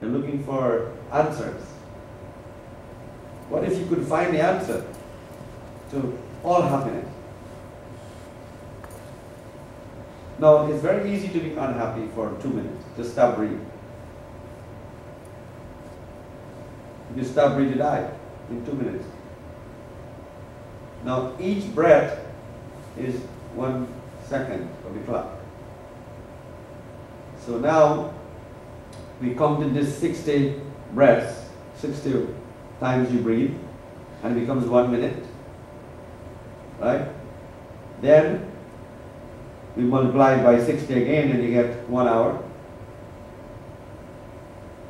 You're looking for answers. What if you could find the answer to all happiness? Now, it's very easy to be unhappy for 2 minutes. Just stop breathing. If you stop breathing, you die in 2 minutes. Now, each breath is 1 second of the clock. So now, we counted this 60 breaths, 60 times you breathe, and it becomes 1 minute, right? Then, we multiply it by 60 again and you get 1 hour.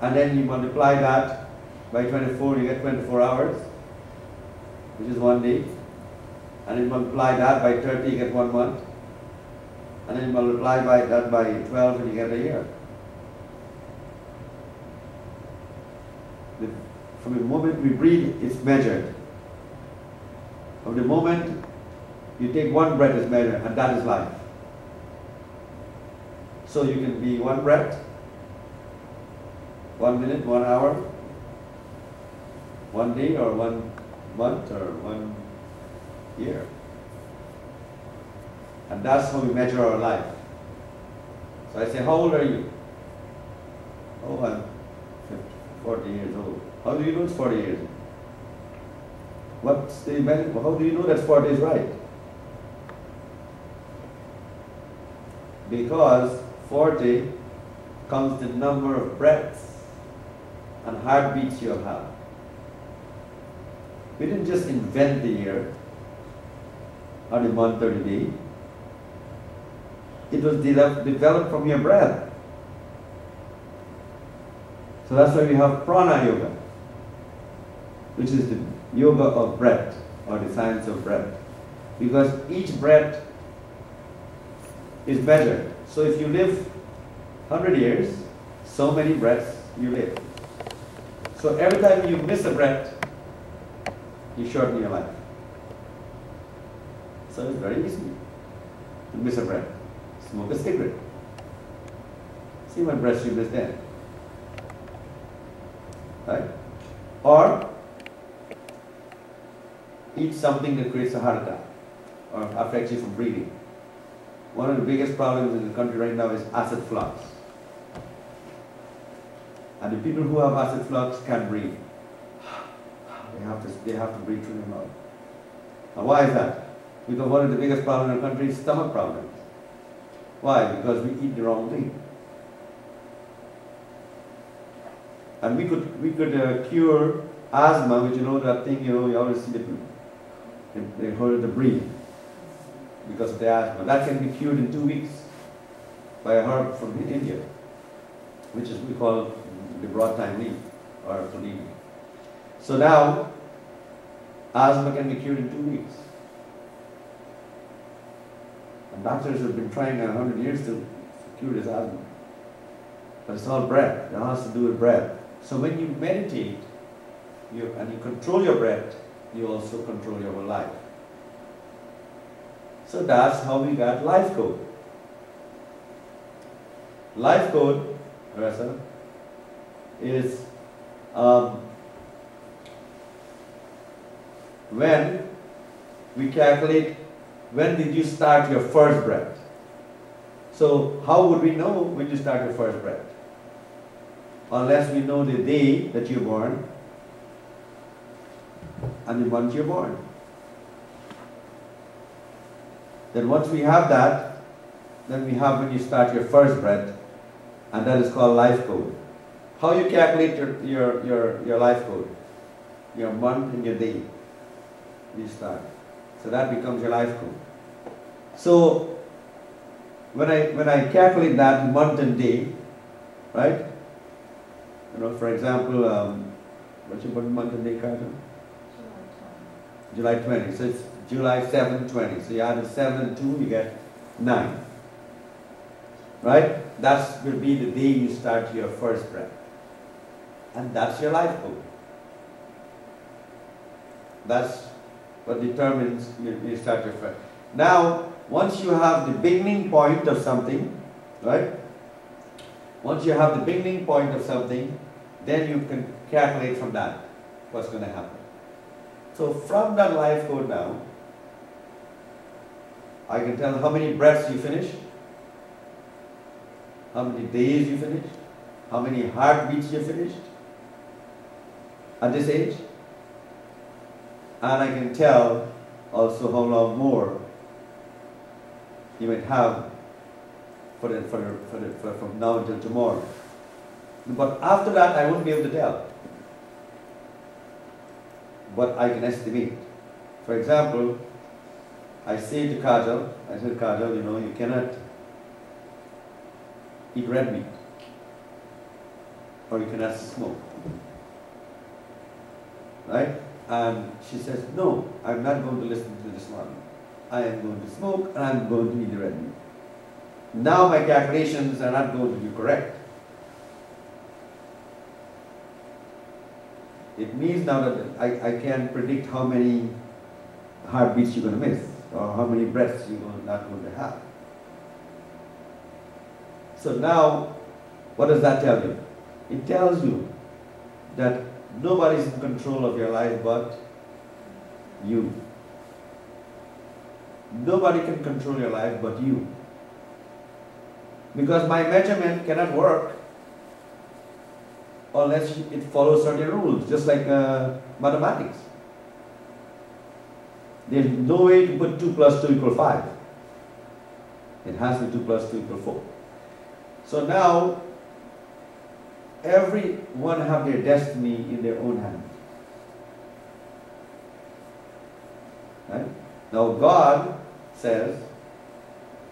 And then you multiply that by 24, you get 24 hours, which is 1 day. And you multiply that by 30, you get 1 month. And then you multiply that by 12 and you get a year. From the moment we breathe, it's measured. From the moment you take 1 breath, it's measured, and that is life. So you can be 1 breath, 1 minute, 1 hour, 1 day, or 1 month, or 1 year. And that's how we measure our life. So I say, how old are you? Oh, I'm 40 years old. How do you know it's 40 years? What's the benefit? How do you know that 40 is right? Because 40 comes the number of breaths and heartbeats you'll have. We didn't just invent the year or the month or the day. It was developed from your breath. So that's why we have prana yoga, which is the yoga of breath, or the science of breath. Because each breath is measured. So if you live 100 years, so many breaths you live. So every time you miss a breath, you shorten your life. So it's very easy to miss a breath. Smoke a cigarette. See what breaths you miss then. Right? Or eat something that creates a heart attack or affects you from breathing. One of the biggest problems in the country right now is acid flux. And the people who have acid flux can't breathe. They have to breathe through their mouth. Now why is that? Because one of the biggest problems in the country is stomach problems. Why? Because we eat the wrong thing. And we could cure asthma, which that thing, you always see they hold the breathe because of the asthma. That can be cured in 2 weeks by a herb from India, which is we call the broad thyme leaf or tulip. So now, asthma can be cured in 2 weeks. And doctors have been trying 100 years to cure this asthma. But it's all breath. It has to do with breath. So when you meditate and you control your breath, you also control your whole life. So that's how we got life code. Life code, Rasa, is when we calculate when did you start your first breath. So how would we know when you start your first breath? Unless we know the day that you're born and the month you're born. Then once we have that, then we have when you start your first breath, and that is called life code. How you calculate your life code? Your month and your day. You start. So that becomes your life code. So when I calculate that month and day, right? For example, what's your month and day, Carter? July 20. So it's July 7, 20. So you add 7 and 2, you get 9. Right? That will be the day you start your first breath. And that's your life code. That's what determines you start your first. Now, once you have the beginning point of something, right? Once you have the beginning point of something, then you can calculate from that what's going to happen. So from that life code now, I can tell how many breaths you finished, how many days you finished, how many heartbeats you finished at this age, and I can tell also how long more you might have from now until tomorrow. But after that, I won't be able to tell. But I can estimate. For example, I say to Kajal, I said, Kajal, you know, you cannot eat red meat, or you cannot smoke. Right? And she says, no, I'm not going to listen to this one. I am going to smoke and I'm going to eat the red meat. Now my calculations are not going to be correct. It means now that I can predict how many heartbeats you're going to miss, or how many breaths you're not going to have. So now, what does that tell you? It tells you that nobody's in control of your life but you. Nobody can control your life but you. Because my measurement cannot work unless it follows certain rules, just like mathematics. There's no way to put 2 plus 2 equal 5. It has to be 2 plus 2 equal 4. So now, everyone have their destiny in their own hands. Right? Now God says,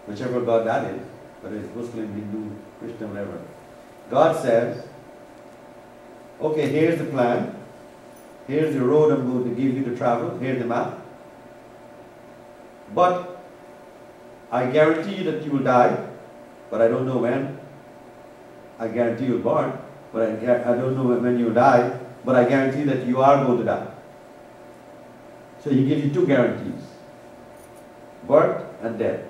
whichever God that is, whether it's Muslim, Hindu, Christian, whatever, God says, okay, here's the plan, here's the road I'm going to give you to travel, here's the map, but I guarantee you that you will die, but I don't know when. I guarantee you'll born, but I don't know when you will die, but I guarantee that you are going to die. So he gives you 2 guarantees, birth and death.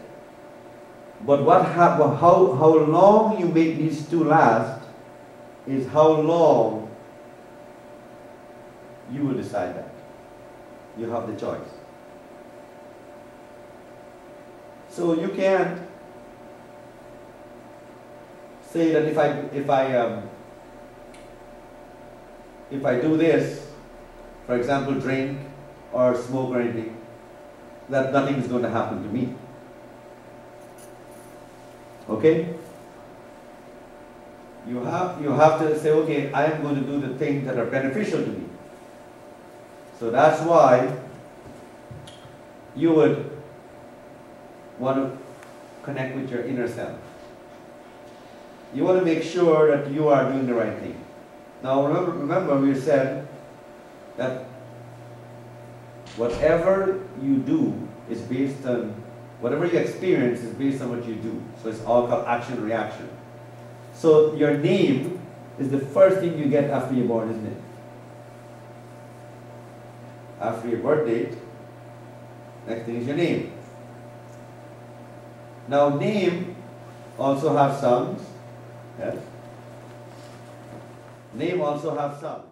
But how long you make these 2 last is how long you will decide that. You have the choice. So you can't say that if I do this, for example, drink or smoke or anything, that nothing is going to happen to me. Okay? You have to say, okay, I am going to do the things that are beneficial to me. So that's why you would want to connect with your inner self. You want to make sure that you are doing the right thing. Now remember we said that whatever you do is based on, whatever you experience is based on what you do. So it's all called action reaction. So your name is the first thing you get after you're born, isn't it? After your birth date, next thing is your name. Now name also have sounds. Yes. Name also have sounds.